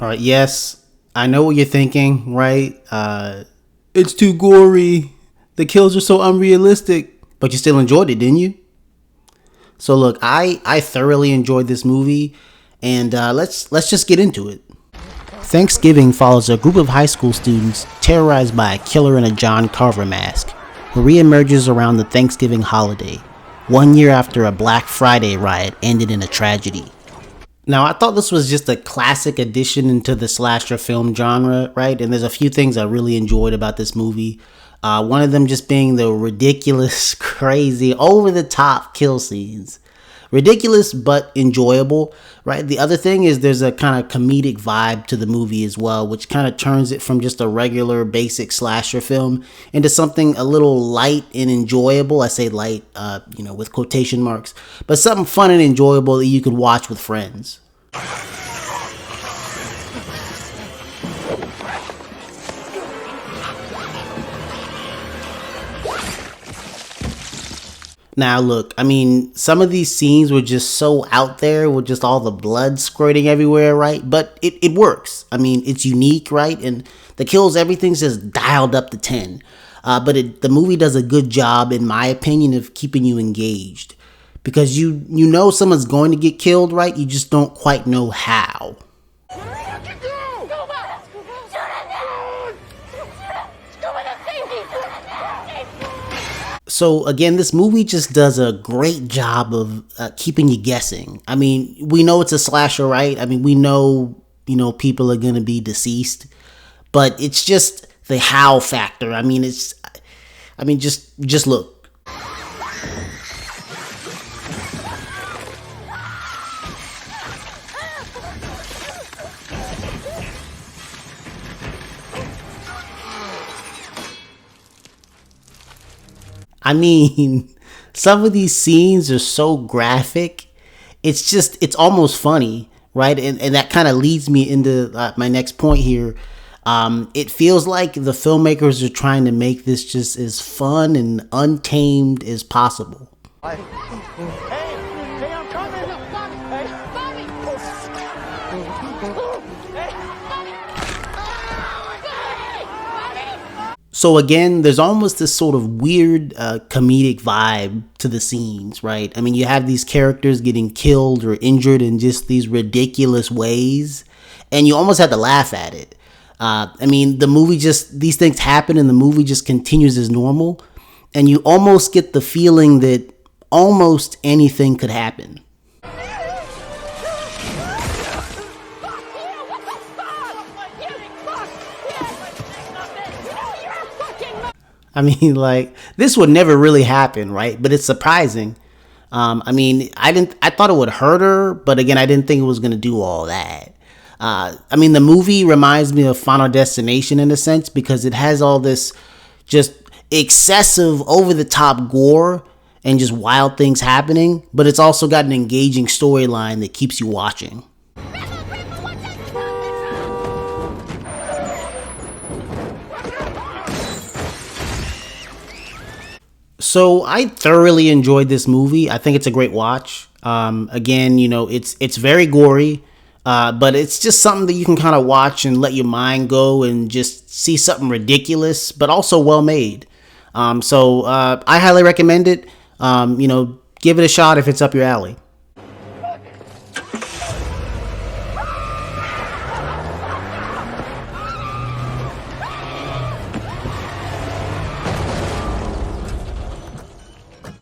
All right, yes, I know what you're thinking, right? It's too gory. The kills are so unrealistic. But you still enjoyed it, didn't you? So look, I thoroughly enjoyed this movie, and let's just get into it. Thanksgiving follows a group of high school students terrorized by a killer in a John Carver mask, who reemerges around the Thanksgiving holiday, 1 year after a Black Friday riot ended in a tragedy. Now, I thought this was just a classic addition into the slasher film genre, right? And there's a few things I really enjoyed about this movie. One of them just being the ridiculous, crazy, over the top kill scenes. Ridiculous but enjoyable, right? The other thing is there's a kind of comedic vibe to the movie as well, which kind of turns it from just a regular basic slasher film into something a little light and enjoyable. I say light, with quotation marks, but something fun and enjoyable that you could watch with friends. Now, look, I mean, some of these scenes were just so out there with just all the blood squirting everywhere, right? But it works. I mean, it's unique, right? And the kills, everything's just dialed up to 10. But the movie does a good job, in my opinion, of keeping you engaged. Because you know someone's going to get killed, right? You just don't quite know how. So again, this movie just does a great job of keeping you guessing. I mean, we know it's a slasher, right? I mean, we know, people are going to be deceased, but it's just the how factor. I mean, just look. I mean, some of these scenes are so graphic. It's almost funny, right? And that kind of leads me into my next point here. It feels like the filmmakers are trying to make this just as fun and untamed as possible. Hey, I'm coming! Hey, Bobby! So again, there's almost this sort of weird comedic vibe to the scenes, right? I mean, you have these characters getting killed or injured in just these ridiculous ways, and you almost have to laugh at it. I mean, these things happen and the movie just continues as normal, and you almost get the feeling that almost anything could happen. I mean, like, this would never really happen, right? But it's surprising. I thought it would hurt her, but again, I didn't think it was going to do all that. The movie reminds me of Final Destination in a sense, because it has all this just excessive, over-the-top gore and just wild things happening, but it's also got an engaging storyline that keeps you watching. So I thoroughly enjoyed this movie. I think it's a great watch. Again, it's very gory, but it's just something that you can kind of watch and let your mind go and just see something ridiculous, but also well made. I highly recommend it. Give it a shot if it's up your alley.